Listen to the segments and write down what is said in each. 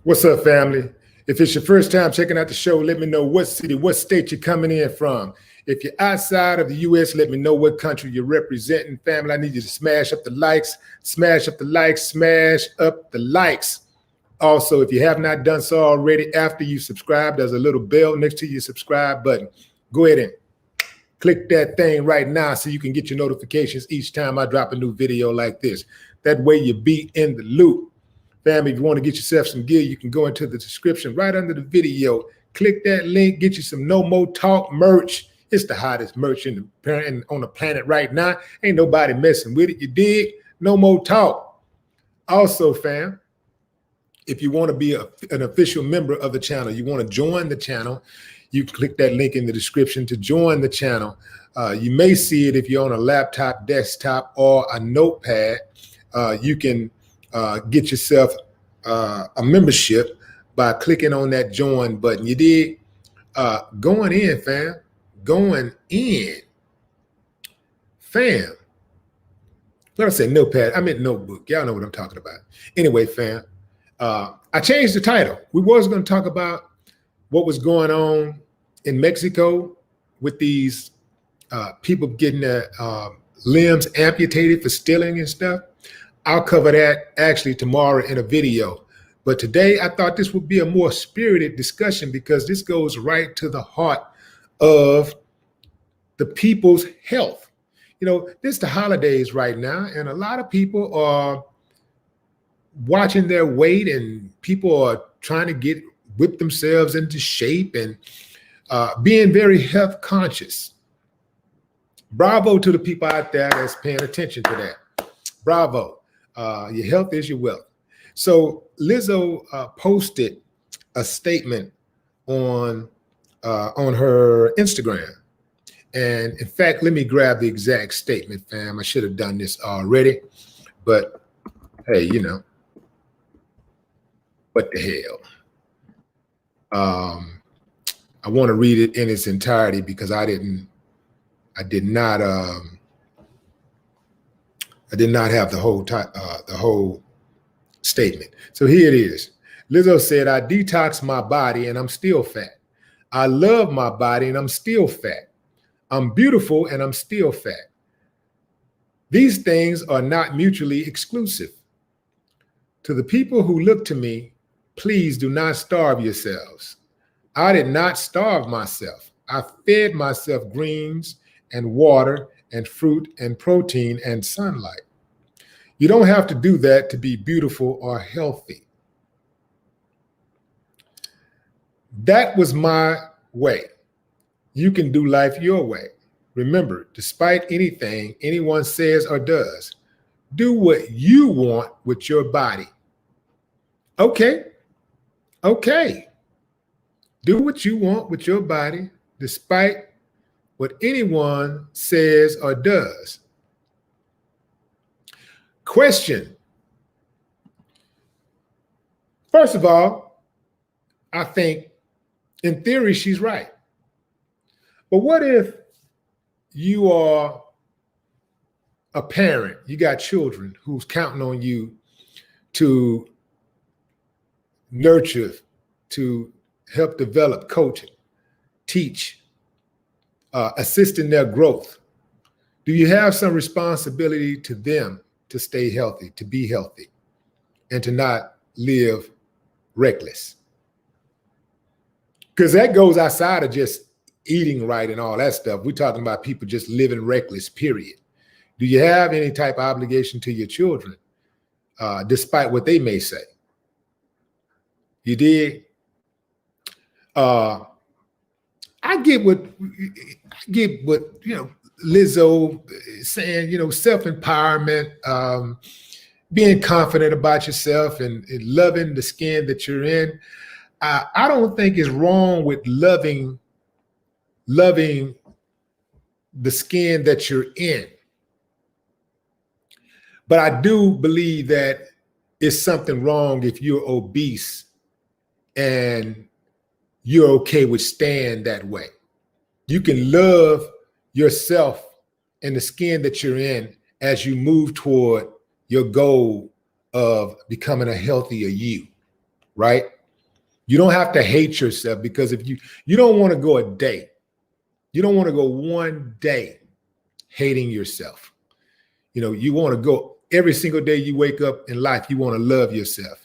What's up, family? If it's your first time checking out the show, let me know what city, what state you're coming in from. If you're outside of the U.S., let me know what country you're representing. Family, I need you to smash up the likes, smash up the likes, smash up the likes. Also, if you have not done so already, after you subscribe, there's a little bell next to your subscribe button. Go ahead and click that thing right now so you can get your notifications each time I drop a new video like this. That way you be in the loop. Family, if you want to get yourself some gear, you can go into the description right under the video. Click that link, get you some No More Talk merch. It's the hottest merch on the planet right now. Ain't nobody messing with it. You dig? No More Talk. Also, fam, if you want to be an official member of the channel, you want to join the channel, you can click that link in the description to join the channel. You may see it if you're on a laptop, desktop, or a notepad. You can get yourself a membership by clicking on that join button. You did. Going in, fam. Going in. Fam. Let me say notepad. I meant notebook. Y'all know what I'm talking about. Anyway, fam. I changed the title. We was going to talk about what was going on in Mexico with these people getting their limbs amputated for stealing and stuff. I'll cover that actually tomorrow in a video. But today I thought this would be a more spirited discussion because this goes right to the heart of the people's health. You know, this is the holidays right now, and a lot of people are watching their weight, and people are trying to whip themselves into shape and being very health conscious. Bravo to the people out there that's paying attention to that. Bravo. Your health is your wealth. So Lizzo posted a statement on her Instagram. And in fact, let me grab the exact statement, fam. I should have done this already, but hey, you know, what the hell? I want to read it in its entirety because I did not have the whole statement. So here it is. Lizzo said, I detox my body and I'm still fat. I love my body and I'm still fat. I'm beautiful and I'm still fat. These things are not mutually exclusive. To the people who look to me, please do not starve yourselves. I did not starve myself. I fed myself greens and water and fruit and protein and sunlight. You don't have to do that to be beautiful or healthy. That was my way. You can do life your way. Remember, despite anything anyone says or does, do what you want with your body. Okay. Do what you want with your body, despite what anyone says or does. Question. First of all, I think in theory, she's right. But what if you are a parent, you got children who's counting on you to nurture, to help develop, coach, teach, assist in their growth? Do you have some responsibility to them to stay healthy, to be healthy, and to not live reckless? Because that goes outside of just eating right and all that stuff. We're talking about people just living reckless, period. Do you have any type of obligation to your children, despite what they may say? You did? I get what Lizzo is saying, self-empowerment, being confident about yourself and loving the skin that you're in. I don't think it's wrong with loving the skin that you're in. But I do believe that it's something wrong if you're obese and you're okay with staying that way. You can love yourself and the skin that you're in as you move toward your goal of becoming a healthier you, right? You don't have to hate yourself, because if you don't want to go a day, you don't want to go one day hating yourself. You know, you want to go every single day you wake up in life, you want to love yourself.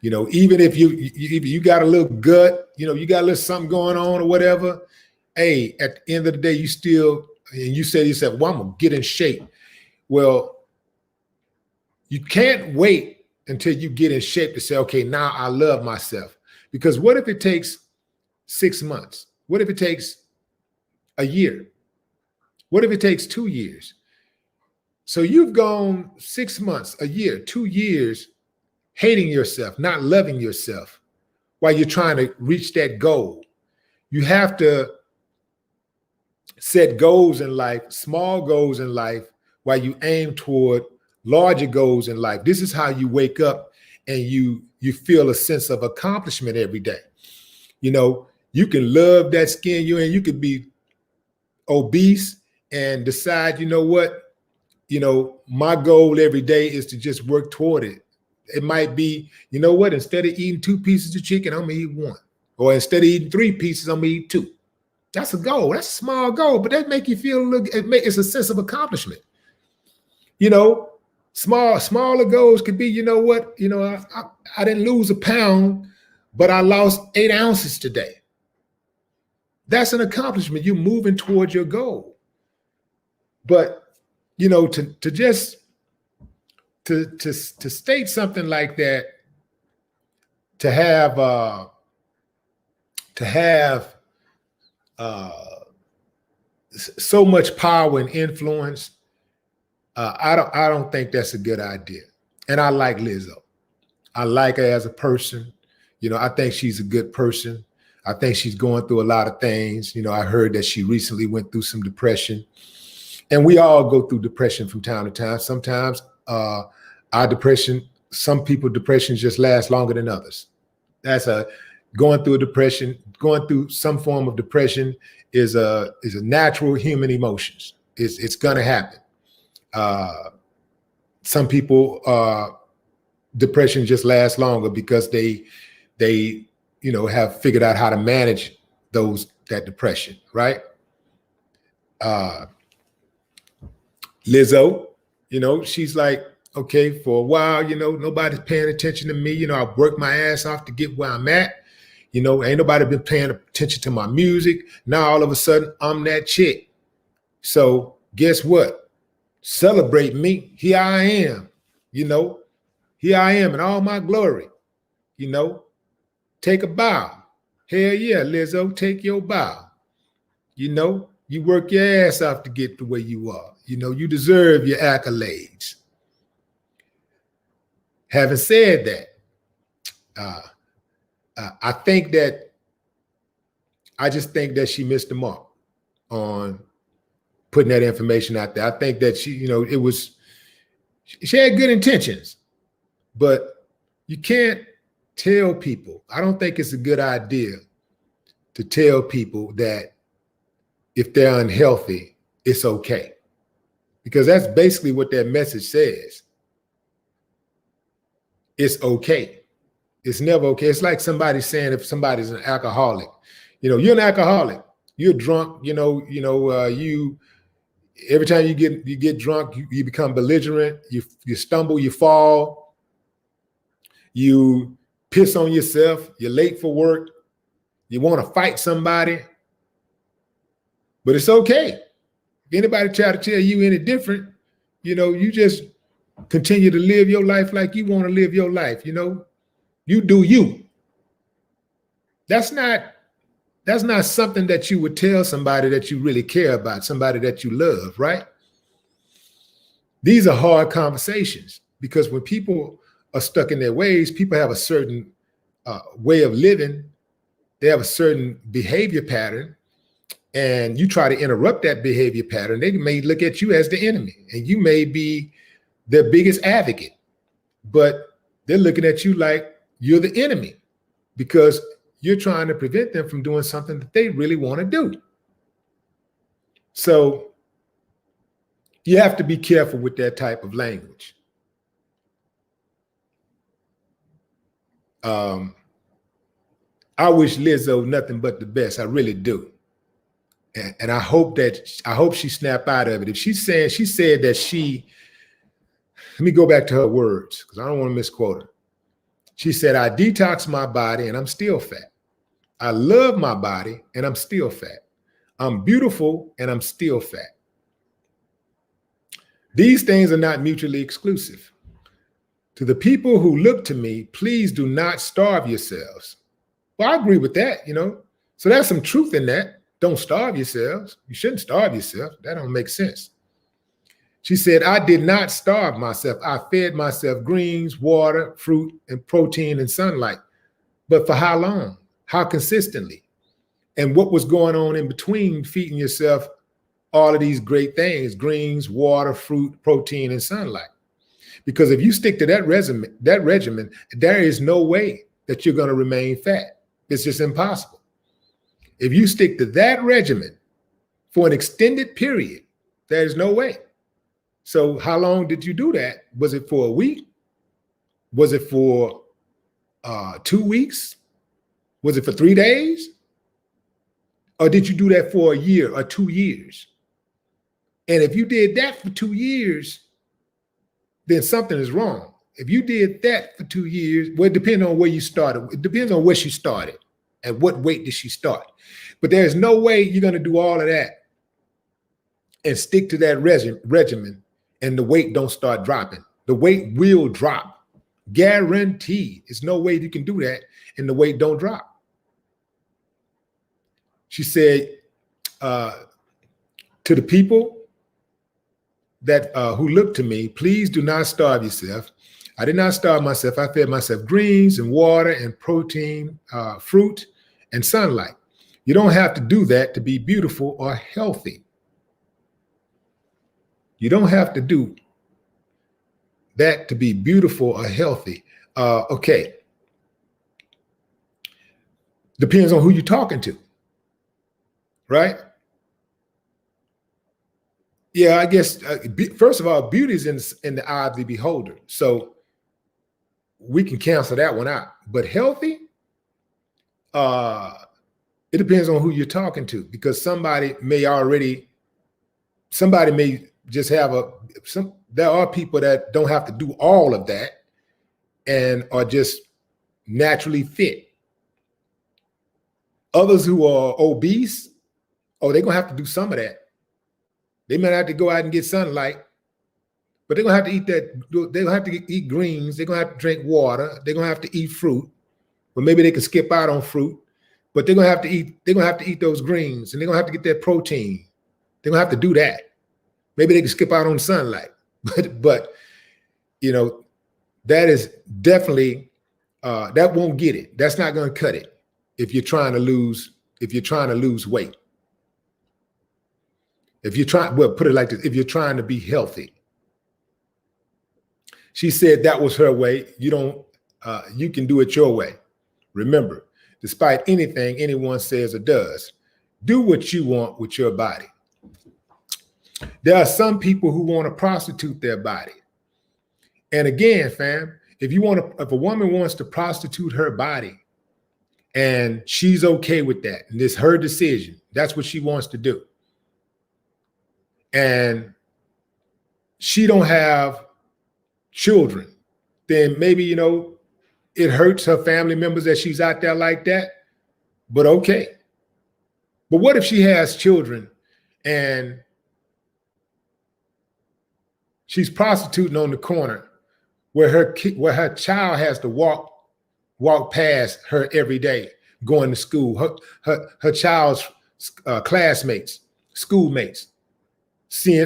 You know, even if you got a little gut, you know, you got a little something going on or whatever, hey, at the end of the day, you still, and you say to yourself, well, I'm going to get in shape. Well, you can't wait until you get in shape to say, okay, now I love myself. Because what if it takes 6 months? What if it takes a year? What if it takes 2 years? So you've gone 6 months, a year, 2 years, hating yourself, not loving yourself while you're trying to reach that goal. You have to set goals in life, small goals in life, while you aim toward larger goals in life. This is how you wake up and you feel a sense of accomplishment every day. You know, you can love that skin you're in. You could be obese and decide, you know what, you know, my goal every day is to just work toward it. It might be, you know what, instead of eating 2 pieces of chicken, I'm gonna eat 1. Or instead of eating 3 pieces, I'm gonna eat 2. That's a goal. That's a small goal, but that make you feel, it's a sense of accomplishment. You know, smaller goals could be, you know what, you know, I didn't lose a pound, but I lost 8 ounces today. That's an accomplishment. You're moving towards your goal. But, you know, to just to state something like that, to have so much power and influence, I don't think that's a good idea. And I like Lizzo. I like her as a person. You know, I think she's a good person. I think she's going through a lot of things. You know, I heard that she recently went through some depression. And we all go through depression from time to time. Sometimes our depression, some people depressions just last longer than others. That's going through a depression, going through some form of depression is a natural human emotions. It's gonna happen. Some people depression just lasts longer because they you know have figured out how to manage that depression, right? Lizzo, you know, she's like, okay, for a while, you know, nobody's paying attention to me. You know, I've worked my ass off to get where I'm at. You know, ain't nobody been paying attention to my music. Now all of a sudden I'm that chick. So guess what? Celebrate me. Here I am, you know, here I am in all my glory, you know, take a bow. Hell yeah, Lizzo, take your bow. You know, you work your ass off to get to where you are. You know, you deserve your accolades. Having said that, I just think that she missed the mark on putting that information out there. I think that she, you know, she had good intentions, but you can't tell people. I don't think it's a good idea to tell people that if they're unhealthy, it's okay. Because that's basically what that message says. It's okay. It's never okay. It's like somebody saying if somebody's an alcoholic, you know, you're an alcoholic, you're drunk, you every time you get drunk, you become belligerent, you stumble, you fall, you piss on yourself, you're late for work, you want to fight somebody, but it's okay. If anybody try to tell you any different, you know, you just continue to live your life like you want to live your life, you know. You do you. That's not something that you would tell somebody that you really care about, somebody that you love, right? These are hard conversations because when people are stuck in their ways, people have a certain way of living. They have a certain behavior pattern, and you try to interrupt that behavior pattern, they may look at you as the enemy, and you may be their biggest advocate, but they're looking at you like you're the enemy because you're trying to prevent them from doing something that they really want to do. So you have to be careful with that type of language. I wish Lizzo nothing but the best. I really do. And I hope she snap out of it. If she said that let me go back to her words because I don't want to misquote her. She said, I detox my body and I'm still fat. I love my body and I'm still fat. I'm beautiful and I'm still fat. These things are not mutually exclusive. To the people who look to me, please do not starve yourselves. Well, I agree with that, So there's some truth in that. Don't starve yourselves. You shouldn't starve yourself. That don't make sense. She said, I did not starve myself. I fed myself greens, water, fruit, and protein and sunlight. But for how long? How consistently? And what was going on in between feeding yourself all of these great things, greens, water, fruit, protein, and sunlight? Because if you stick to that regimen, there is no way that you're going to remain fat. It's just impossible. If you stick to that regimen for an extended period, there's no way. So how long did you do that? Was it for a week? Was it for 2 weeks? Was it for 3 days? Or did you do that for a year or 2 years? And if you did that for 2 years, then something is wrong. If you did that for 2 years, well, it depends on where you started. It depends on where she started. At what weight did she start? But there's no way you're going to do all of that and stick to that regimen and the weight don't start dropping. The weight will drop. Guaranteed. There's no way you can do that and the weight don't drop. She said to the people that who look to me, please do not starve yourself. I did not starve myself. I fed myself greens and water and protein, fruit and sunlight. You don't have to do that to be beautiful or healthy. You don't have to do that to be beautiful or healthy. Okay. Depends on who you're talking to, right? Yeah, I guess, first of all, beauty is in the eye of the beholder. So we can cancel that one out. But healthy, it depends on who you're talking to, because somebody may just have there are people that don't have to do all of that and are just naturally fit. Others who are obese, they're going to have to do some of that. They might have to go out and get sunlight, but they're going to have to eat that. They're going to have to eat greens. They're going to have to drink water. They're going to have to eat fruit, or maybe they can skip out on fruit, but they're going to have to eat those greens, and they're going to have to get that protein. They're going to have to do that. Maybe they can skip out on sunlight, but that is definitely, that won't get it. That's not going to cut it if you're trying to lose weight. Put it like this, if you're trying to be healthy. She said that was her way. You can do it your way. Remember, despite anything anyone says or does, do what you want with your body. There are some people who want to prostitute their body. And again, fam, if a woman wants to prostitute her body and she's okay with that, and it's her decision, that's what she wants to do. And she don't have children, then maybe, it hurts her family members that she's out there like that, but okay. But what if she has children and she's prostituting on the corner where her child has to walk past her every day going to school, her child's classmates, schoolmates,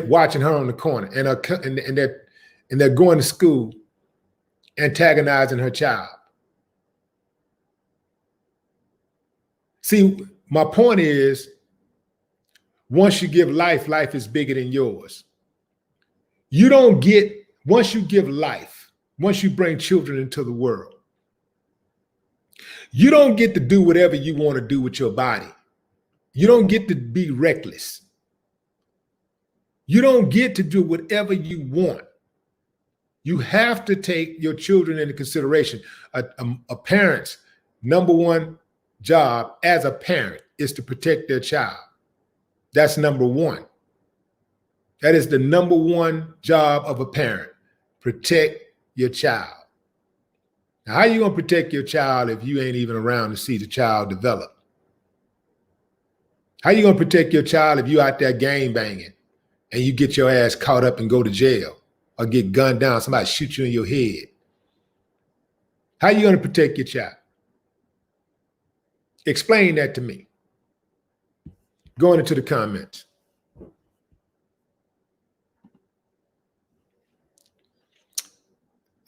watching her on the corner, and they're going to school antagonizing her child. See, my point is, once you give life, life is bigger than yours. Once you give life, once you bring children into the world, you don't get to do whatever you want to do with your body. You don't get to be reckless. You don't get to do whatever you want. You have to take your children into consideration. A parent's number one job as a parent is to protect their child. That's number one. That is the number one job of a parent. Protect your child. Now, how are you going to protect your child if you ain't even around to see the child develop? How are you going to protect your child if you out there gang banging and you get your ass caught up and go to jail or get gunned down, somebody shoot you in your head? How are you going to protect your child? Explain that to me. Going into the comments.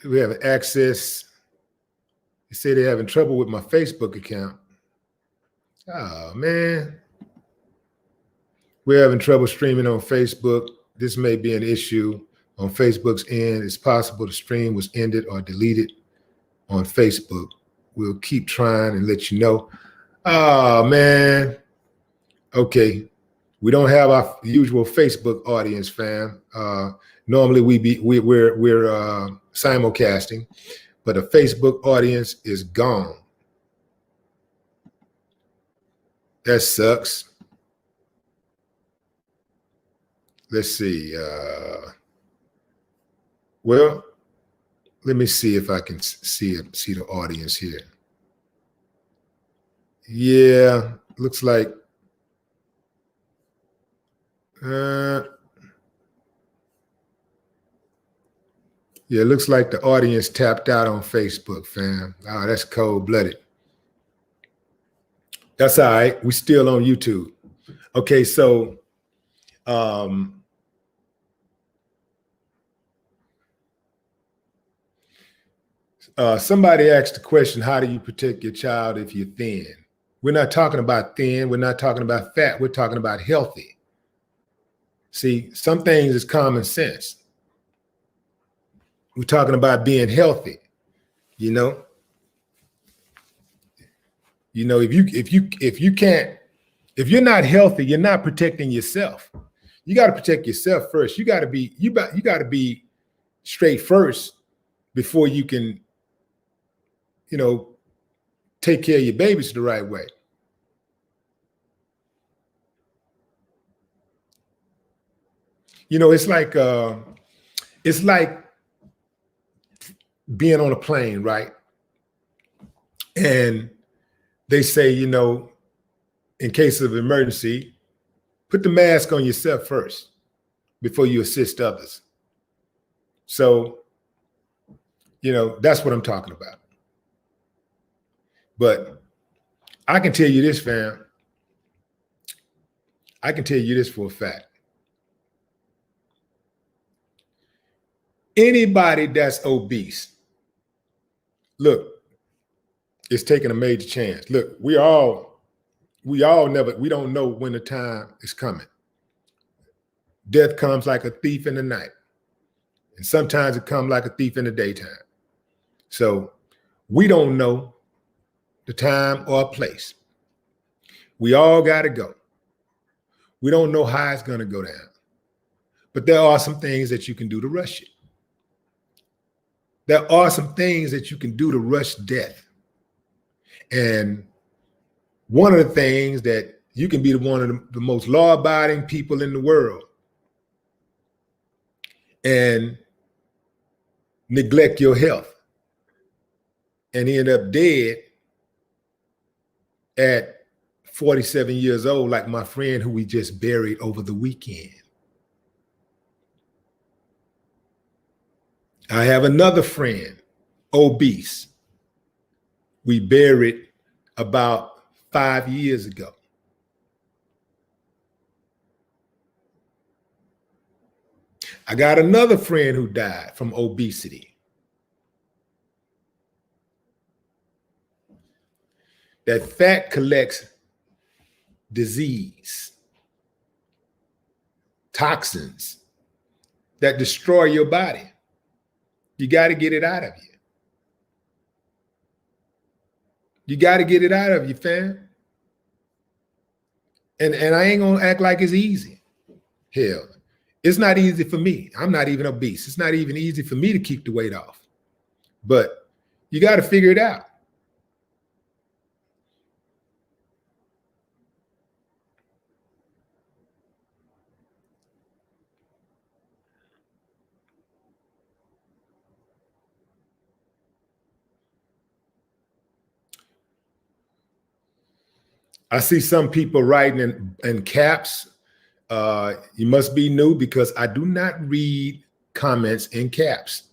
We have access. They say they're having trouble with my Facebook account. Oh, man. We're having trouble streaming on Facebook. This may be an issue on Facebook's end. It's possible the stream was ended or deleted on Facebook. We'll keep trying and let you know. Oh, man. Okay. We don't have our usual Facebook audience, fam. Normally we're simulcasting, but the Facebook audience is gone. That sucks. Let's see. Well, let me see if I can see the audience here. Yeah, looks like. Yeah, it looks like the audience tapped out on Facebook, fam. Oh, that's cold-blooded. That's all right. We're still on YouTube. Okay, so somebody asked the question, how do you protect your child if you're thin? We're not talking about thin. We're not talking about fat. We're talking about healthy. See, some things is common sense. We're talking about being healthy, you know. You know, if you're not healthy, you're not protecting yourself. You got to protect yourself first. You got to be straight first before you can, you know, take care of your babies the right way. You know, it's like being on a plane, right? And they say, you know, in case of emergency, put the mask on yourself first before you assist others. So, you know, that's what I'm talking about. But I can tell you this, fam. I can tell you this for a fact. Anybody that's obese, look, it's taking a major chance. Look, we don't know when the time is coming. Death comes like a thief in the night. And sometimes it comes like a thief in the daytime. So we don't know the time or place. We all got to go. We don't know how it's going to go down. But there are some things that you can do to rush it. There are some things that you can do to rush death. And one of the things that you can be one of the most law-abiding people in the world and neglect your health and end up dead at 47 years old, like my friend who we just buried over the weekend. I have another friend, obese. We buried about 5 years ago. I got another friend who died from obesity. That fat collects disease, toxins that destroy your body. You got to get it out of you. You got to get it out of you, fam. And I ain't going to act like it's easy. Hell, It's not easy for me. I'm not even obese. It's not even easy for me to keep the weight off. But you got to figure it out. I see some people writing in caps. You must be new because I do not read comments in caps.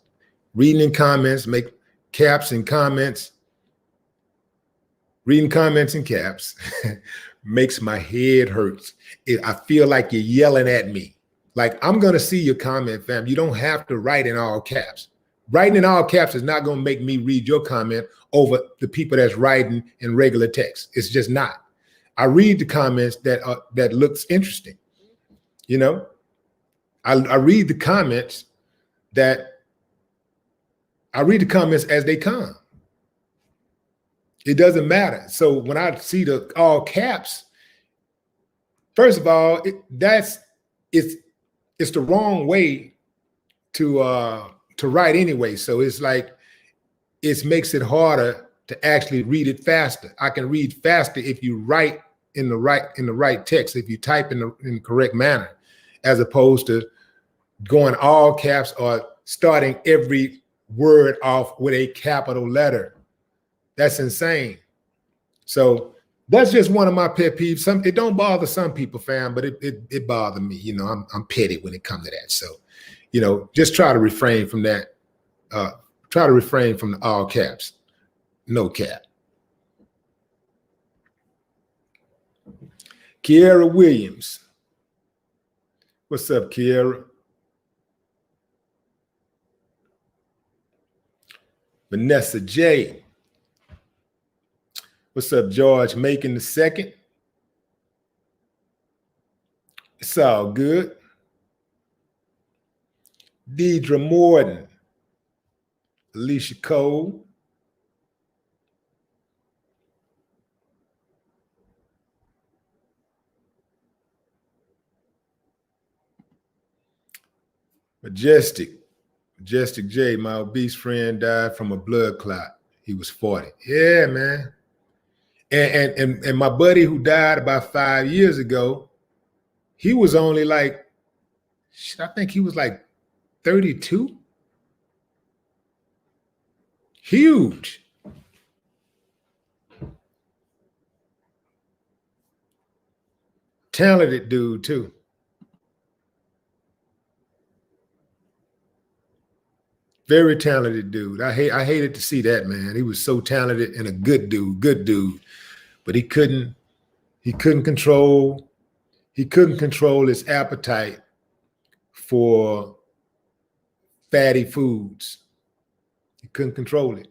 Reading in comments, make caps and comments. Reading comments in caps makes my head hurt. I feel like you're yelling at me. Like, I'm going to see your comment, fam. You don't have to write in all caps. Writing in all caps is not going to make me read your comment over the people that's writing in regular text. It's just not. I read the comments that looks interesting. You know, I read the comments as they come. It doesn't matter. So when I see the all caps, first of all, it's the wrong way to write anyway. So it's like it makes it harder to actually read it faster. I can read faster if you write in the right text, if you type in the correct manner, as opposed to going all caps or starting every word off with a capital letter. That's insane. So that's just one of my pet peeves. It don't bother some people, fam, but it bothers me. You know, I'm petty when it comes to that. So, you know, just try to refrain from that. Try to refrain from the all caps, no cap. Kiera Williams. What's up, Kiera? Vanessa J. What's up, George Macon II? It's all good. Deidre Morton. Alicia Cole. Majestic J, my obese friend, died from a blood clot. He was 40. Yeah, man. And my buddy who died about 5 years ago, he was only like, I think he was like 32. Huge. Talented dude too. Very talented dude. I hated to see that, man. He was so talented and a good dude. But he couldn't control his appetite for fatty foods. He couldn't control it.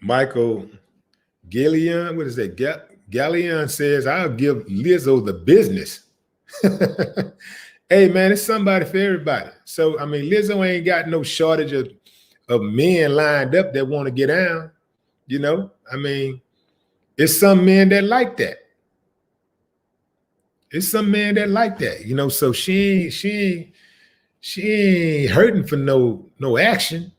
Michael Gallion, what is that? Gallion says, I'll give Lizzo the business. Hey, man, it's somebody for everybody. So, I mean, Lizzo ain't got no shortage of men lined up that want to get down. You know, I mean, it's some men that like that. It's some men that like that, you know, so she ain't hurting for no action.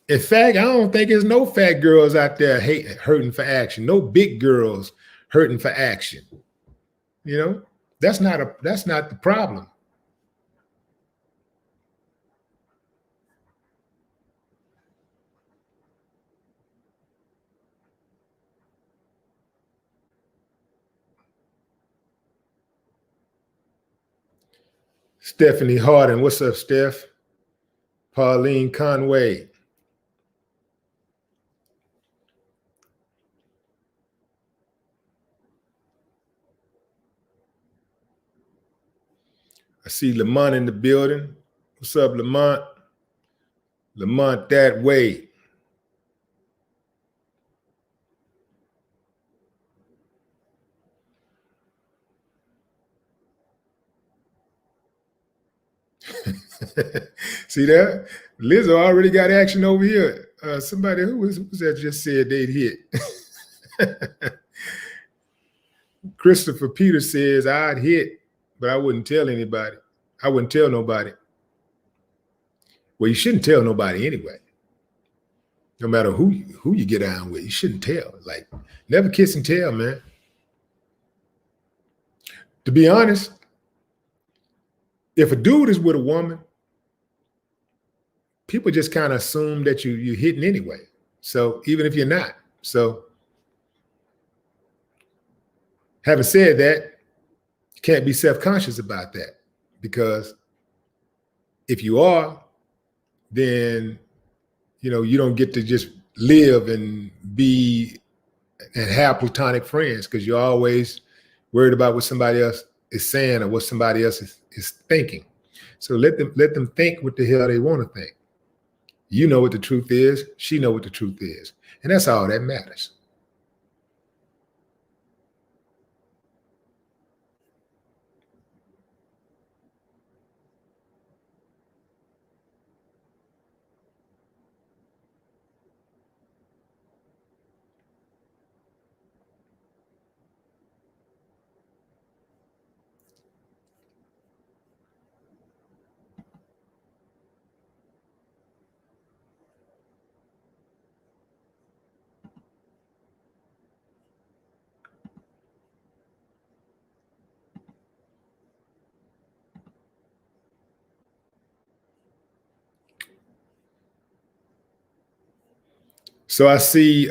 In fact, I don't think there's no fat girls out there hurting for action. No big girls hurting for action. You know, that's not the problem. Stephanie Harden, what's up, Steph? Pauline Conway. I see Lamont in the building. What's up, Lamont? Lamont that way. See that? Lizzo already got action over here. Somebody who was that just said they'd hit. Christopher Peter says I'd hit, but I wouldn't tell anybody. I wouldn't tell nobody. Well, you shouldn't tell nobody anyway. No matter who you get down with, you shouldn't tell. Like, never kiss and tell, man. To be honest, if a dude is with a woman, people just kind of assume that you're hitting anyway. So even if you're not. So having said that, you can't be self-conscious about that, because if you are, then you don't get to just live and be and have platonic friends, because you're always worried about what somebody else is saying or what somebody else is thinking. So let them think what the hell they want to think. You know what the truth is. She know what the truth is. And that's all that matters. So I see,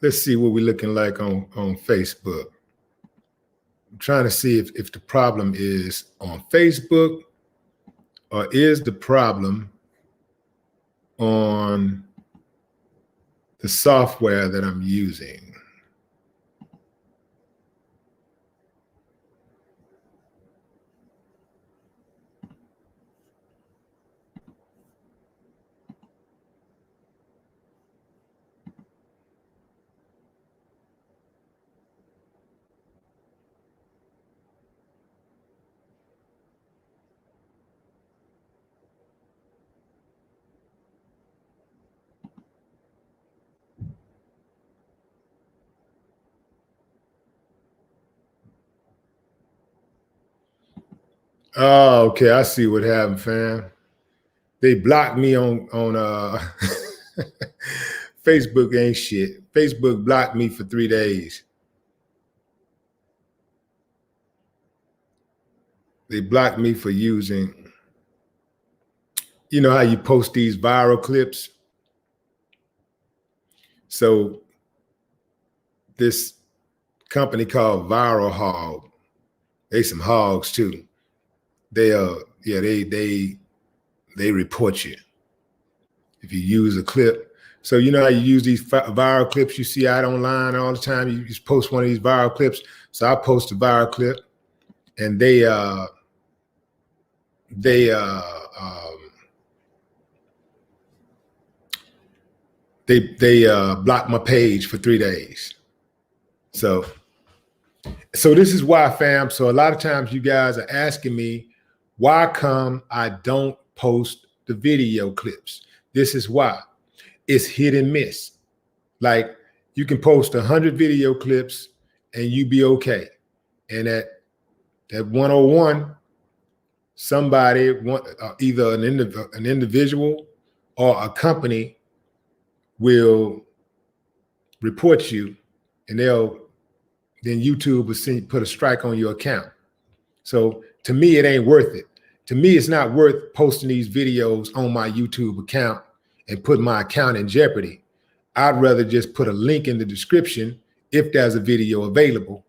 let's see what we're looking like on Facebook. I'm trying to see if the problem is on Facebook or is the problem on the software that I'm using. Oh, okay. I see what happened, fam. They blocked me on Facebook. Ain't shit. Facebook blocked me for 3 days. They blocked me for using, you know how you post these viral clips? So this company called Viral Hog, they some hogs too. They report you if you use a clip. So you know how you use these viral clips you see out online all the time? You just post one of these viral clips. So I post a viral clip, and they blocked my page for 3 days. So this is why, fam. So a lot of times you guys are asking me, why come I don't post the video clips? This is why. It's hit and miss. Like, you can post 100 video clips and you be okay. And at 101, somebody, either an individual or a company, will report you, and then YouTube will put a strike on your account. So to me, it ain't worth it. To me, it's not worth posting these videos on my YouTube account and put my account in jeopardy. I'd rather just put a link in the description if there's a video available,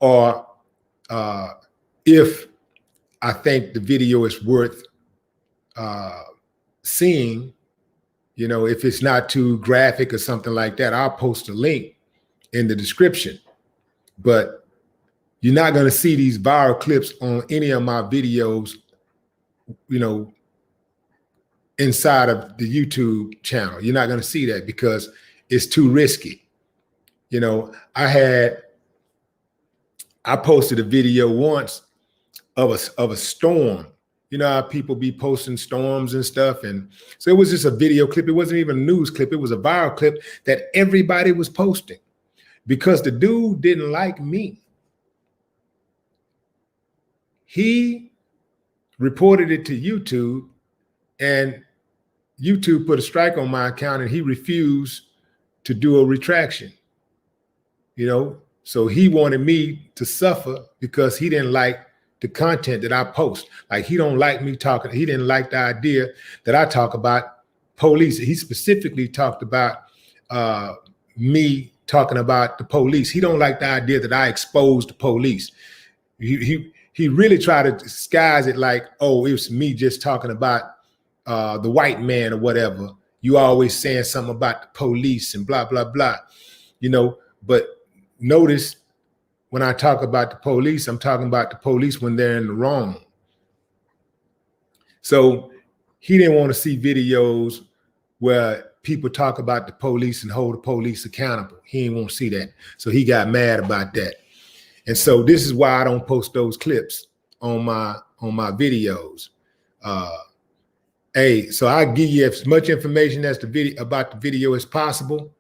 or if I think the video is worth seeing, if it's not too graphic or something like that, I'll post a link in the description. But you're not going to see these viral clips on any of my videos, inside of the YouTube channel. You're not going to see that because it's too risky. I posted a video once of a storm. You know how people be posting storms and stuff. And so it was just a video clip. It wasn't even a news clip. It was a viral clip that everybody was posting because the dude didn't like me. He reported it to YouTube, and YouTube put a strike on my account, and he refused to do a retraction. You know, so he wanted me to suffer because he didn't like the content that I post. Like, he don't like me talking. He didn't like the idea that I talk about police. He specifically talked about me talking about the police. He don't like the idea that I expose the police. He really tried to disguise it like, oh, it was me just talking about the white man or whatever. You always saying something about the police and blah, blah, blah, you know. But notice when I talk about the police, I'm talking about the police when they're in the wrong. So he didn't want to see videos where people talk about the police and hold the police accountable. He didn't want to see that. So he got mad about that. And so this is why I don't post those clips on my videos. Hey, so I give you as much information as about the video as possible.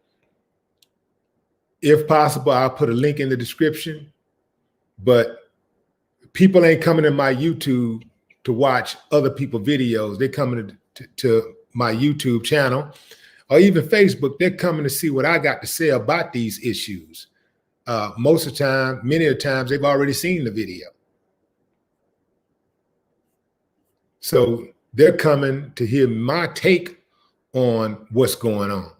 If possible, I'll put a link in the description. But people ain't coming to my YouTube to watch other people's videos. They're coming to my YouTube channel or even Facebook. They're coming to see what I got to say about these issues. Most of the time, many of the times, they've already seen the video. So they're coming to hear my take on what's going on.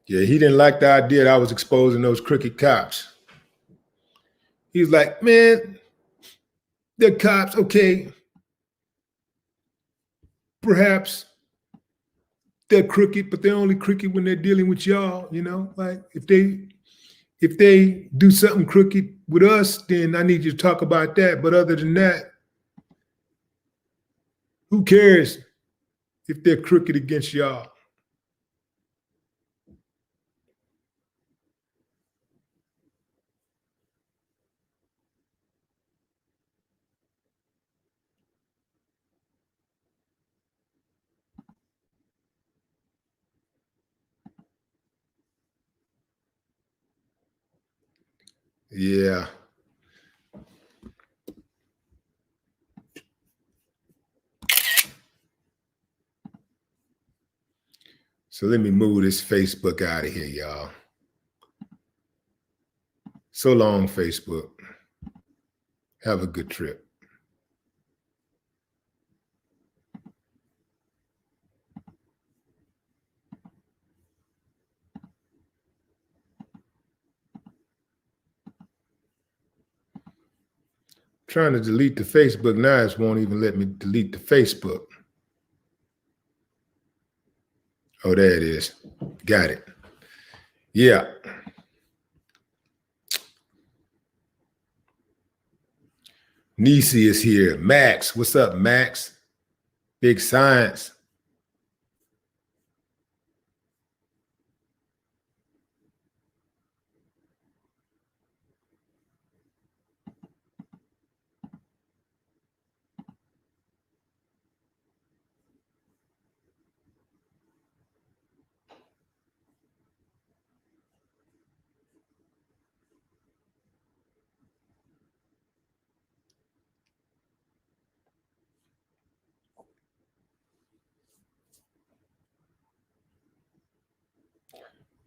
Yeah, he didn't like the idea that I was exposing those crooked cops. He was like, man, they're cops, okay. Perhaps they're crooked, but they're only crooked when they're dealing with y'all, you know? Like, if they do something crooked with us, then I need you to talk about that. But other than that, who cares if they're crooked against y'all? Yeah. So let me move this Facebook out of here, y'all. So long, Facebook. Have a good trip. Trying to delete the Facebook now, it won't even let me delete the Facebook. Oh, there it is. Got it. Yeah. Nisi is here. Max, what's up, Max? Big Science.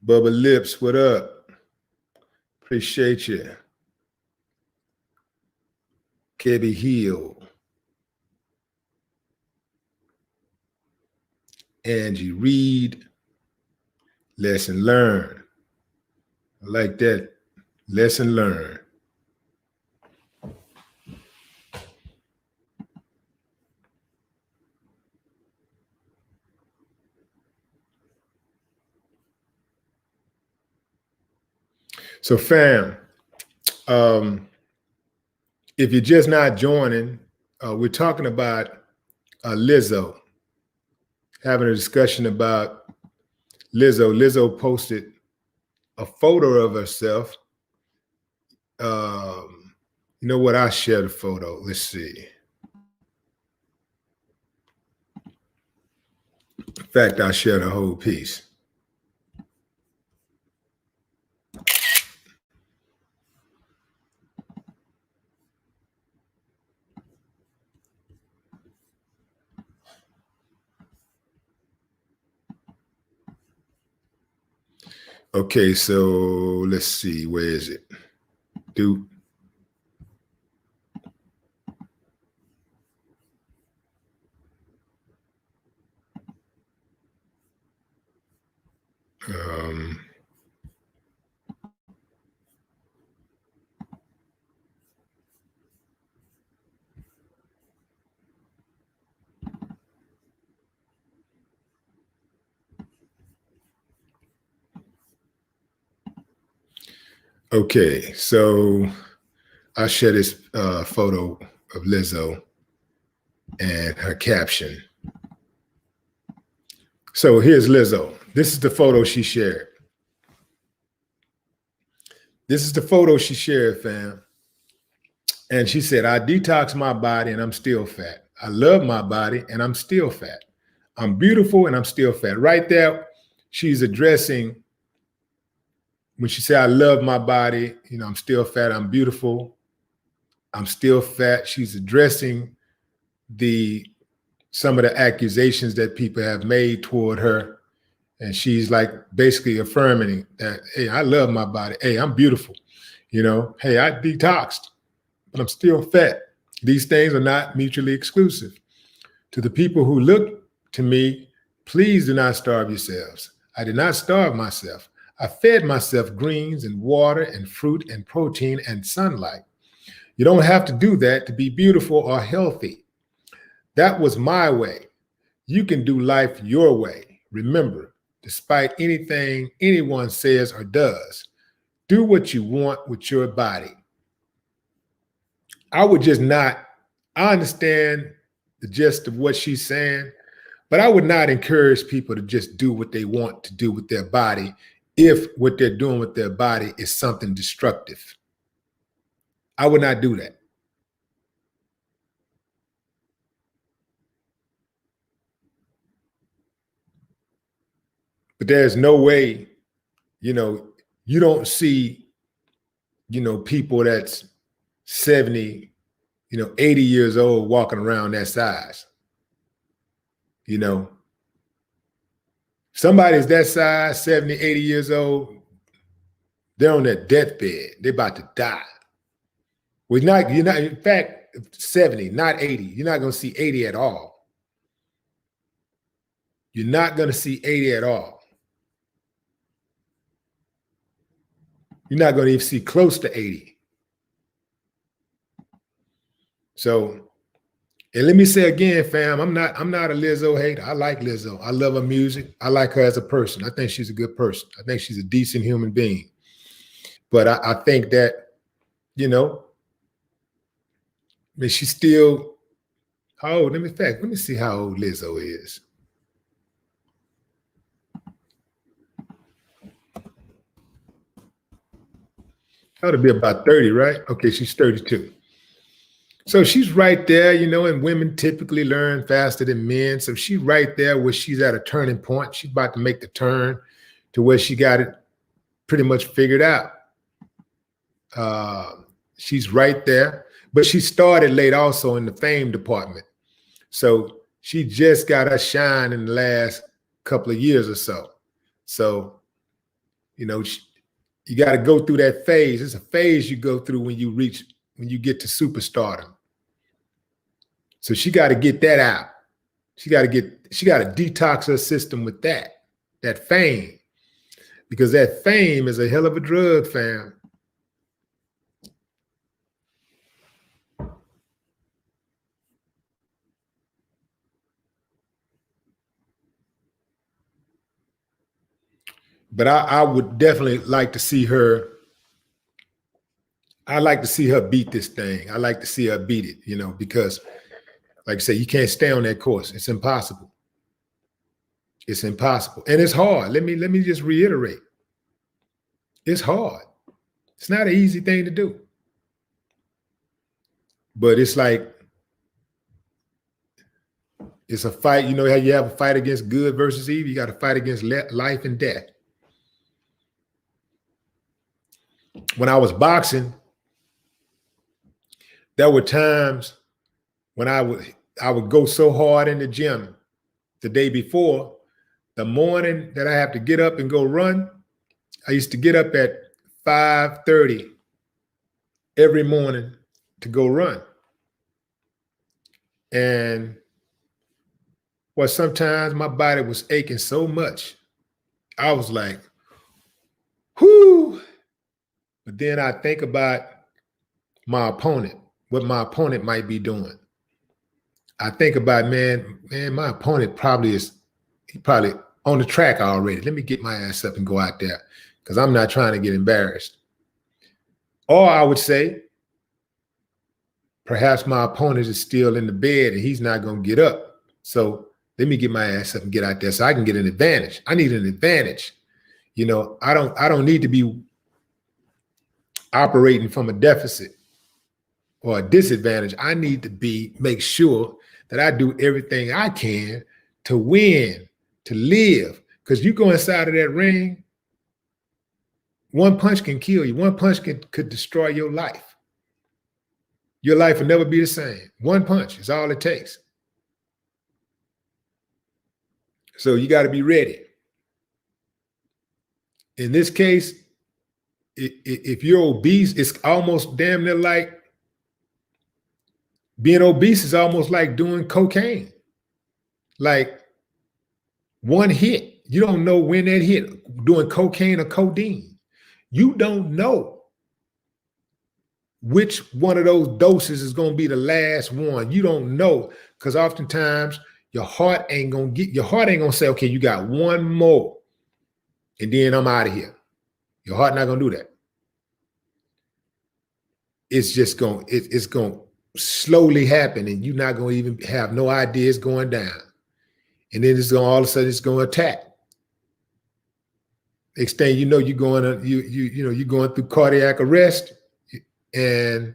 Bubba Lips, what up? Appreciate you. Kebby Hill. Angie Reed. Lesson learned. I like that. Lesson learned. So fam, if you're just not joining, we're talking about Lizzo, having a discussion about Lizzo. Lizzo posted a photo of herself. You know what? I shared a photo. Let's see. In fact, I shared a whole piece. Okay, so let's see. Where is it? Dude. Okay, so I share this photo of Lizzo and her caption. So here's Lizzo. This is the photo she shared. This is the photo she shared, fam. And she said, I detox my body and I'm still fat. I love my body and I'm still fat. I'm beautiful and I'm still fat. Right there, she's addressing when she said, I love my body, you know, I'm still fat, I'm beautiful, I'm still fat. She's addressing some of the accusations that people have made toward her. And she's like basically affirming that, hey, I love my body. Hey, I'm beautiful. You know, hey, I detoxed, but I'm still fat. These things are not mutually exclusive. To the people who look to me, please do not starve yourselves. I did not starve myself. I fed myself greens and water and fruit and protein and sunlight. You don't have to do that to be beautiful or healthy. That was my way. You can do life your way. Remember, despite anything anyone says or does, do what you want with your body. I understand the gist of what she's saying, but I would not encourage people to just do what they want to do with their body if what they're doing with their body is something destructive. I would not do that. But there's no way, you don't see, people that's 70, 80 years old walking around that size. Somebody's that size, 70, 80 years old, they're on their deathbed. They're about to die. You're not, in fact, 70, not 80. You're not going to see 80 at all. You're not going to see 80 at all. You're not going to even see close to 80. So, and let me say again, fam, I'm not a Lizzo hater. I like Lizzo. I love her music. I like her as a person. I think she's a good person. I think she's a decent human being. But I think that, she's still, how old? Let me see how old Lizzo is. That would be about 30, right? Okay, she's 32. So she's right there, and women typically learn faster than men. So she's right there where she's at a turning point. She's about to make the turn to where she got it pretty much figured out. She's right there, but she started late also in the fame department. So she just got her shine in the last couple of years or so. So, you got to go through that phase. It's a phase you go through when you get to superstardom. So she got to get that out. She got to detox her system with that fame, because that fame is a hell of a drug, fam. But I would definitely like to see her I like to see her beat this thing. I like to see her beat it, you know, because like I say, you can't stay on that course. It's impossible. It's impossible. And it's hard. Let me just reiterate. It's hard. It's not an easy thing to do. But it's like, it's a fight. You know how you have a fight against good versus evil? You got to fight against life and death. When I was boxing, there were times when I would go so hard in the gym the day before, the morning that I have to get up and go run, I used to get up at 5:30 every morning to go run. And well, sometimes my body was aching so much. I was like, whoo. But then I think about my opponent, what my opponent might be doing. I think about, man, my opponent he probably on the track already. Let me get my ass up and go out there because I'm not trying to get embarrassed. Or I would say, perhaps my opponent is still in the bed and he's not going to get up. So let me get my ass up and get out there so I can get an advantage. I need an advantage. You know, I don't need to be operating from a deficit or a disadvantage. I need to make sure that I do everything I can to win, to live. Because you go inside of that ring, one punch can kill you. One punch could destroy your life. Your life will never be the same. One punch is all it takes. So you got to be ready. In this case, if you're obese, it's almost damn near like being obese is almost like doing cocaine. Like one hit, you don't know when that hit, doing cocaine or codeine. You don't know which one of those doses is going to be the last one. You don't know, because oftentimes your heart ain't going to say, okay, you got one more and then I'm out of here. Your heart not going to do that. It's just going to slowly happen and you're not going to even have no idea it's going down. And then all of a sudden it's going to attack. Next thing you know, you're going through cardiac arrest and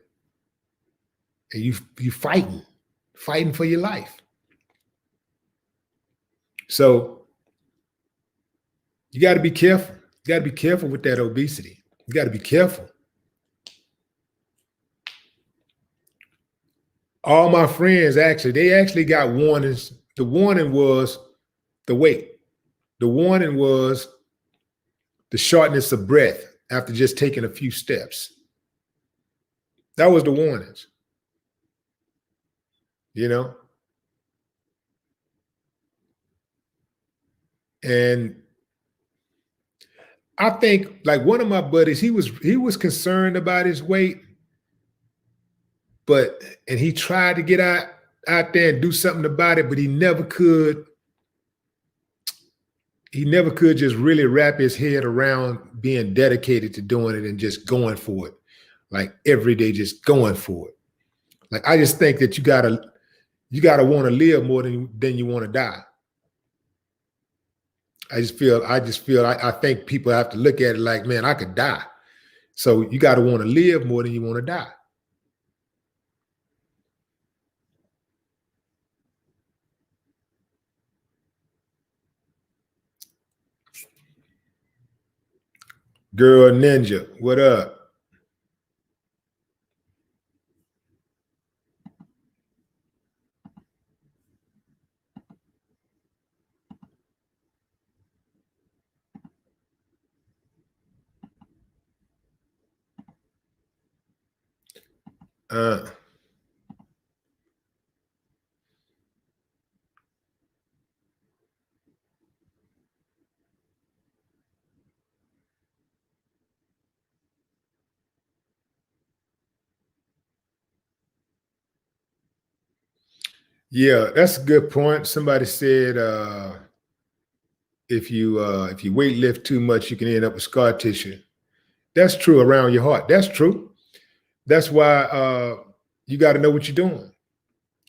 you fighting for your life. So you got to be careful. You got to be careful with that obesity. You got to be careful. All my friends they got warnings. The warning was the weight. The warning was the shortness of breath after just taking a few steps. That was the warnings. You know? And I think like one of my buddies, he was concerned about his weight, and he tried to get out there and do something about it, but he never could. He never could just really wrap his head around being dedicated to doing it and just going for it. Like every day, just going for it. Like, I just think that you gotta want to live more than you want to die. I think people have to look at it like, man, I could die. So you got to want to live more than you want to die. Girl Ninja, what up? Yeah, that's a good point. Somebody said if you weight lift too much, you can end up with scar tissue. That's true around your heart. That's true. That's why you got to know what you're doing.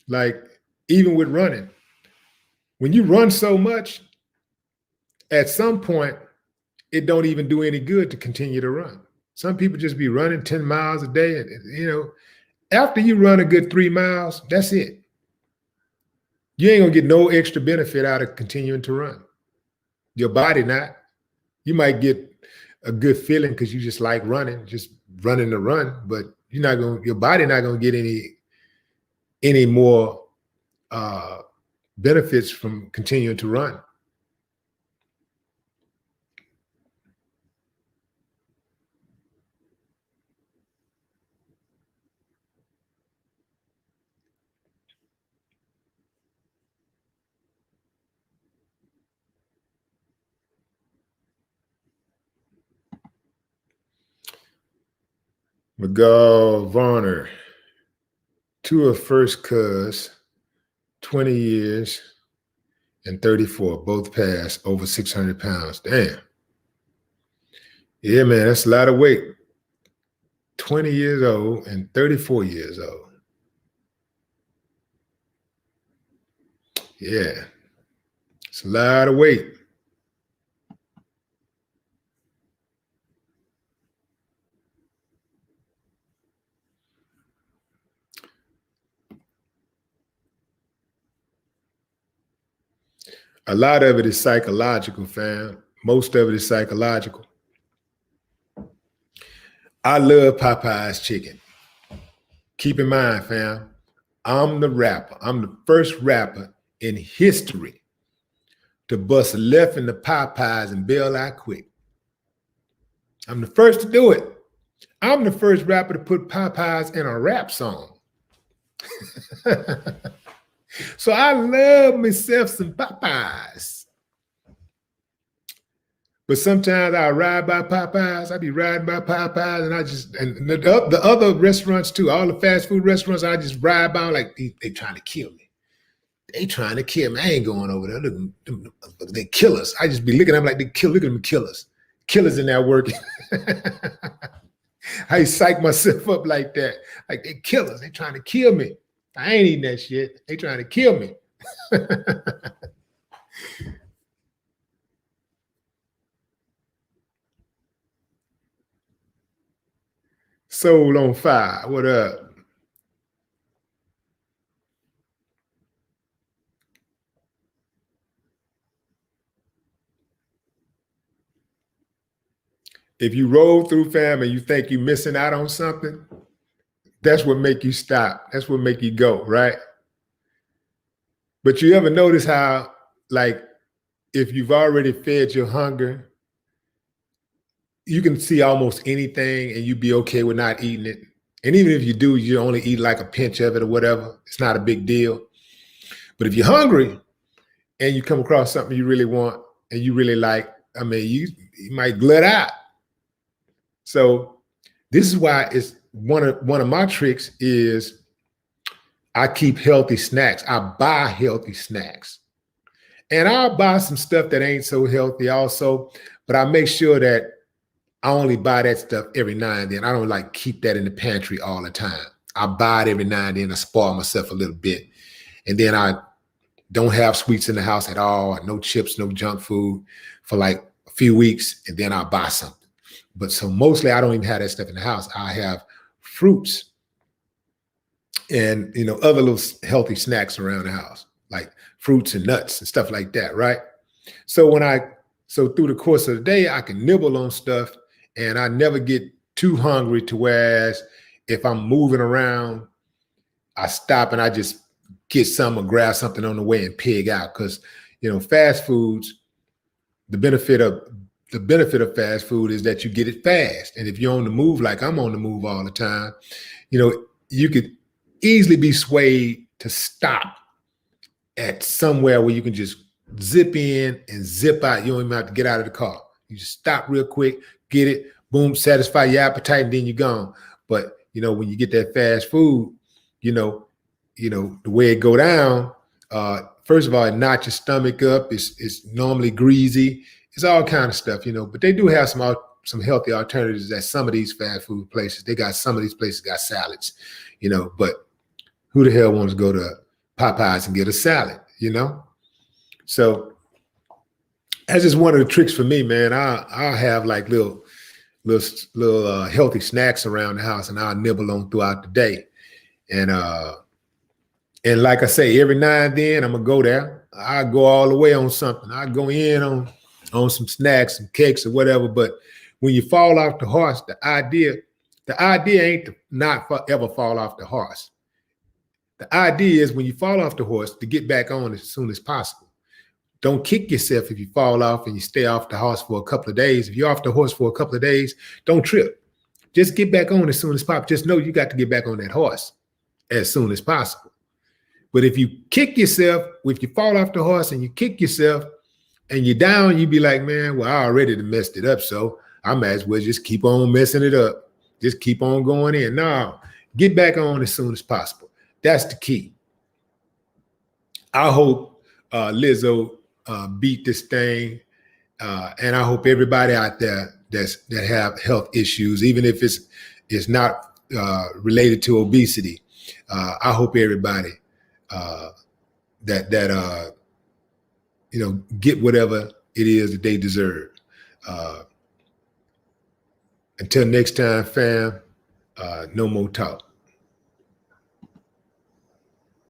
Like, even with running, when you run so much, at some point, it don't even do any good to continue to run. Some people just be running 10 miles a day. And, you know, after you run a good 3 miles, that's it. You ain't gonna get no extra benefit out of continuing to run. Your body not. You might get a good feeling because you just like running, just running to run, but you're not gonna, your body not gonna get any more benefits from continuing to run. McGall Varner, two of first cuz, 20 years and 34, both passed over 600 pounds. Damn. Yeah, man, that's a lot of weight. 20 years old and 34 years old. Yeah, it's a lot of weight. A lot of it is psychological, fam. Most of it is psychological. I love Popeye's chicken. Keep in mind, fam, I'm the rapper. I'm the first rapper in history to bust a left in the Popeyes and bail out quick. I'm the first to do it. I'm the first rapper to put Popeyes in a rap song. So I love myself some Popeyes. But sometimes I ride by Popeyes. I be riding by Popeyes, and the other restaurants too, all the fast food restaurants, I just ride by like they trying to kill me. They trying to kill me. I ain't going over there. Look, they kill us. I just be looking at them like look at them kill us. Killers in there working. I psych myself up like that. Like they kill us. They trying to kill me. I ain't eating that shit. They trying to kill me. Soul on fire. What up? If you roll through, fam, and you think you're missing out on something, that's what make you stop. That's what make you go, right? But you ever notice how, like, if you've already fed your hunger, you can see almost anything and you'd be okay with not eating it. And even if you do, you only eat like a pinch of it or whatever. It's not a big deal. But if you're hungry and you come across something you really want and you really like, I mean, you might glut out. So this is why it's one of my tricks is I keep healthy snacks. I buy healthy snacks. And I'll buy some stuff that ain't so healthy also, but I make sure that I only buy that stuff every now and then. I don't like keep that in the pantry all the time. I buy it every now and then. I spoil myself a little bit. And then I don't have sweets in the house at all. No chips, no junk food for like a few weeks. And then I'll buy something. But so mostly I don't even have that stuff in the house. I have fruits and, you know, other little healthy snacks around the house, like fruits and nuts and stuff like that, right? So so through the course of the day, I can nibble on stuff and I never get too hungry to whereas if I'm moving around, I stop and I just get some or grab something on the way and pig out. Because, you know, fast foods, the benefit of fast food is that you get it fast. And if you're on the move, like I'm on the move all the time, you know, you could easily be swayed to stop at somewhere where you can just zip in and zip out. You don't even have to get out of the car. You just stop real quick, get it, boom, satisfy your appetite, and then you're gone. But, you know, when you get that fast food, you know, the way it go down, first of all, it knocks your stomach up. It's normally greasy. It's all kind of stuff, you know, but they do have some some healthy alternatives at some of these fast food places. Some of these places got salads, but who the hell wants to go to Popeyes and get a salad, So that's just one of the tricks for me, man. I'll have like little healthy snacks around the house, and I'll nibble on throughout the day. And like I say, every now and then I'm gonna go there. I go all the way on something. I go in on some snacks, some cakes or whatever. But when you fall off the horse, the idea ain't to not ever fall off the horse. The idea is when you fall off the horse to get back on as soon as possible. Don't kick yourself if you fall off and you stay off the horse for a couple of days. If you're off the horse for a couple of days, don't trip. Just get back on as soon as possible. Just know you got to get back on that horse as soon as possible. But if you kick yourself, if you fall off the horse and you kick yourself and you're down, you be like, man, well, I already messed it up, so I might as well just keep on messing it up. Just keep on going in. No, get back on as soon as possible. That's the key. I hope Lizzo beat this thing, and I hope everybody out there that have health issues, even if it's not related to obesity, I hope everybody that get whatever it is that they deserve. Until next time, fam, no more talk.